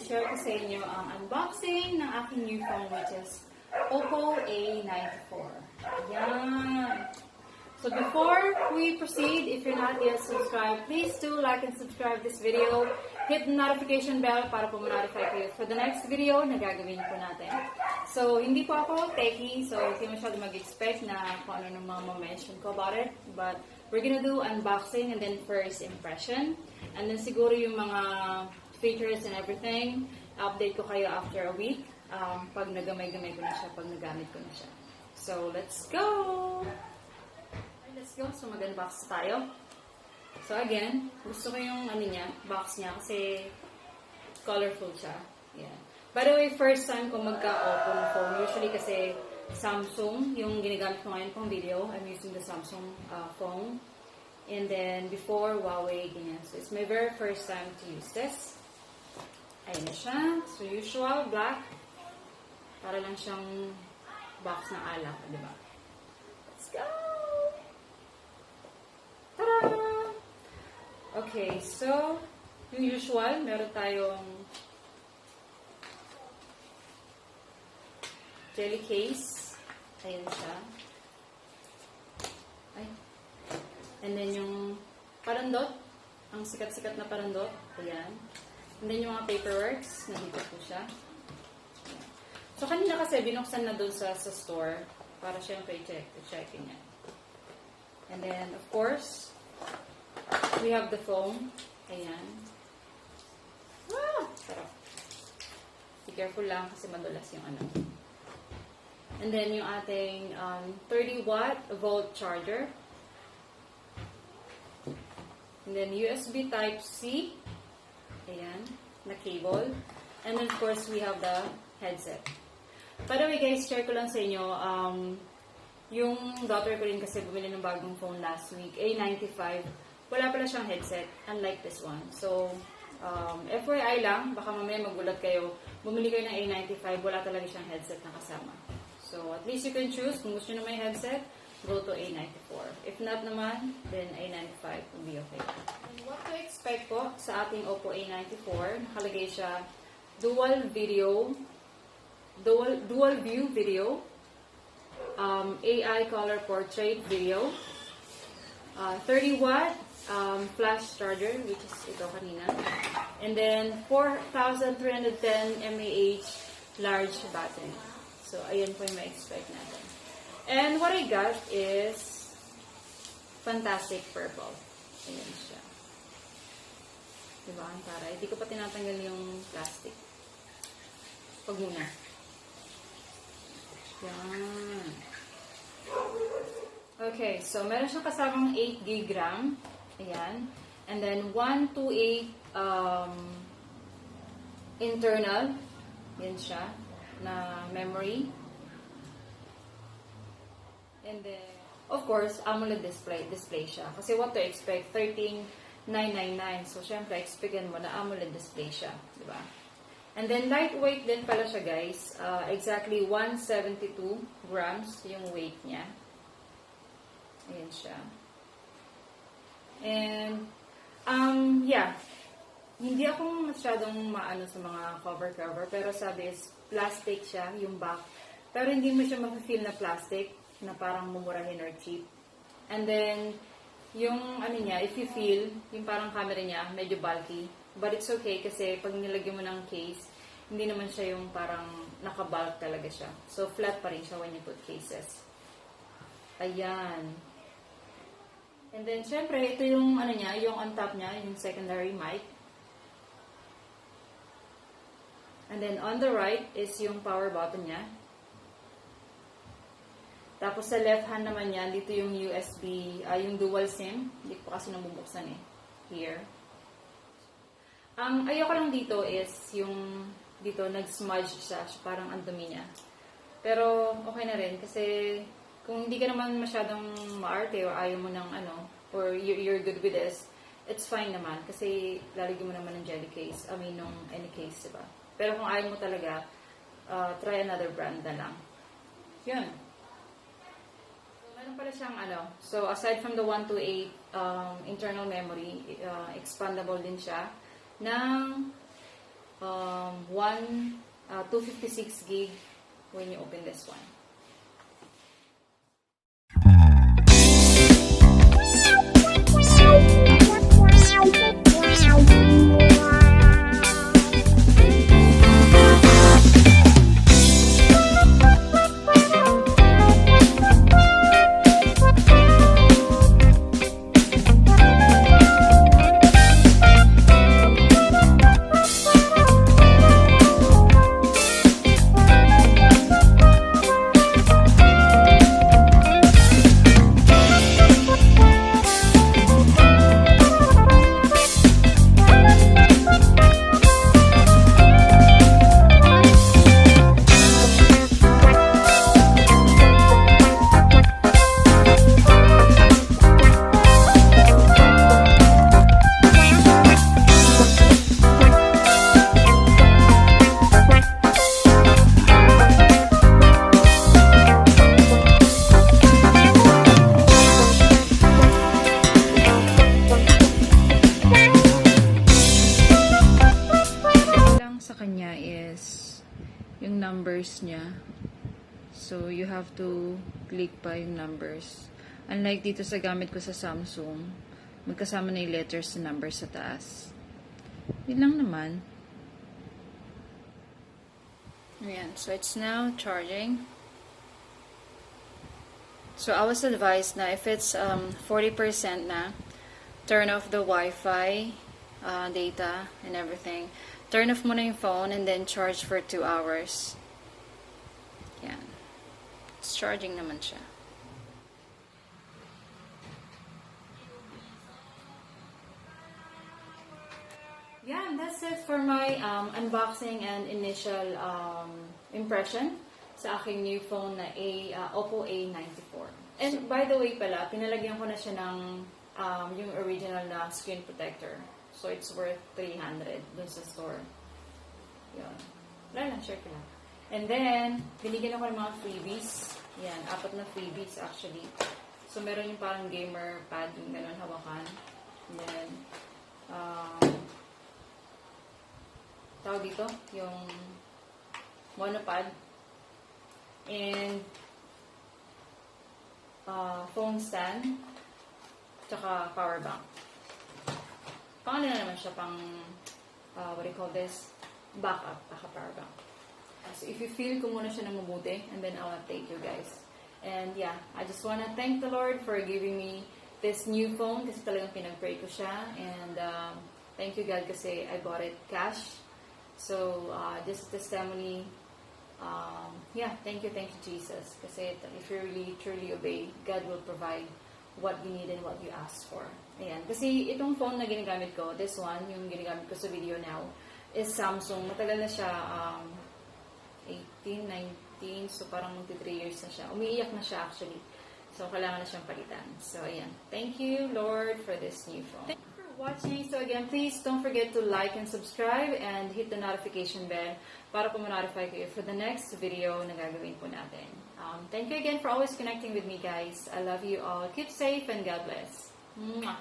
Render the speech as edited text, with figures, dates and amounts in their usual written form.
i-share ko sa inyo ang unboxing ng aking new phone, which is Oppo A94. Ayan. So before we proceed, if you're not yet subscribed, please do like and subscribe this video. Hit the notification bell para po ma-notify kayo for the next video na gagawin po natin. So, hindi po ako techie, so hindi masyado mag-expect na kung ano nung mga mention ko about it. But we're gonna do unboxing and then first impression. And then siguro yung mga features and everything, update ko kayo after a week. Pag nagamay-gamay ko na siya, pag nagamit ko na siya. So, let's go! Let's go. So, mag-unbox tayo. So, again, gusto ko yung box niya kasi colorful siya. Yeah. By the way, first time ko magka-Oppo na phone. Usually kasi Samsung yung ginagamit ko ngayon pang video. I'm using the Samsung phone. And then, before, Huawei, ganyan. So, it's my very first time to use this. Ayan na siya. So, usual, black. Para lang siyang box ng alak, di ba? Let's go! Okay, so, yung usual, meron tayong jelly case. Ayan siya. Ay. And then yung parandot. Ang sikat-sikat na parandot. Ayan. And then yung mga paperworks. Nandito po siya. Ayan. So, kanina kasi binuksan na dun sa store para syempre i-check niya. And then, of course, we have the phone. Ayan. Ah! Sarap. Be careful lang kasi madulas yung ano. And then, yung ating 30-watt charger. And then, USB Type-C. Ayan. Na cable. And then, of course, we have the headset. By the way, guys, share ko lang sa inyo, yung daughter ko rin kasi bumili ng bagong phone last week, A95. Wala pala siyang headset, unlike this one. So, FYI lang, baka mamaya magulat kayo, bumili kayo ng A95, wala talaga siyang headset na kasama. So, at least you can choose, kung gusto nyo may headset, go to A94. If not naman, then A95 will be okay. And what to expect po sa ating Oppo A94, nakalagay siya, dual view video, AI color portrait video, 30-watt flash charger, which is ito kanina, and then 4,310 mAh large battery. So, ayan po yung ma-expect natin. And what I got is fantastic purple. Ayan siya. Diba? Ang taray. Hindi ko pa tinatanggal yung plastic. Pag muna. Yan. Okay, so meron siyang kasamang 8 GB RAM. Ayan. And then 128 internal. Yan siya. Na memory. And then, of course, AMOLED display siya. Kasi what to expect? 13,999. So, syempre, expectin mo na AMOLED display siya. Diba? And then, lightweight din pala siya, guys. Exactly 172 grams yung weight niya. Ayan siya. And, yeah. Hindi ako masyadong maano sa mga cover, pero sabi is plastic siya, yung back. Pero hindi mo siya ma-feel na plastic, na parang mumurahin or cheap. And then, yung ano niya, if you feel, yung parang camera niya, medyo bulky. But it's okay kasi pag nilagyan mo ng case, hindi naman siya yung parang naka-bulk talaga siya. So, flat pa rin siya when you put cases. Ayan. And then, syempre, ito yung ano niya, yung on top niya, yung secondary mic. And then, on the right is yung power button niya. Tapos, sa left hand naman niya, dito yung USB, yung dual SIM. Hindi ko kasi nabubuksan eh. Here. Ang ayoko lang dito is yung dito nag-smudge siya. Parang ang dumi niya. Pero, okay na rin. Kasi, kung hindi ka naman masyadong maarte or ayaw mo ng ano, or you're good with this, it's fine naman. Kasi, lalagyan mo naman ng jelly case. Nung any case, diba? Pero kung ayaw mo talaga, try another brand na lang. Yun. So, meron pala siyang so aside from the 128 internal memory, expandable din siya ng 256 gig when you open this one. Yung numbers niya. So, you have to click pa yung numbers. Unlike dito sa gamit ko sa Samsung, magkasama na yung letters na numbers sa taas. Yun lang naman. Ayan. So, it's now charging. So, I was advised na if it's 40% na, turn off the Wi-Fi, data, and everything. Turn off muna yung phone and then charge for 2 hours. Yan. It's charging naman siya. Yeah, and that's it for my unboxing and initial impression sa aking new phone na Oppo A94. And by the way pala, pinalagyan ko na siya ng yung original na screen protector. So, it's worth 300 dun sa store. Yun. Wala lang, share ko lang. And then, binigyan ako ng mga freebies. Yan, 4 na freebies actually. So, meron yung parang gamer pad, yung ganun hawakan. And then, tawag dito, yung monopod. And, phone stand. Tsaka power bank. Pang ano na naman siya, pang, what do you call this? Backup, power bank. So, if you feel ko muna siya ng mabuti, and then I'll update you guys. And yeah, I just wanna thank the Lord for giving me this new phone, kasi talagang pinag-pray ko siya. And thank you God kasi I bought it cash. So, this testimony, yeah, thank you Jesus. Kasi if you really, truly obey, God will provide what you need and what you ask for. Ayan. Kasi itong phone na ginagamit ko, this one, yung ginagamit ko sa video now, is Samsung. Matagal na siya, 18, 19, so parang 3 years na siya. Umiiyak na siya actually. So, kailangan na siyang palitan. So, ayan. Thank you, Lord, for this new phone. Thank you for watching. So, again, please don't forget to like and subscribe and hit the notification bell para po ma-notify kayo for the next video na gagawin po natin. Thank you again for always connecting with me, guys. I love you all. Keep safe and God bless. Mwah.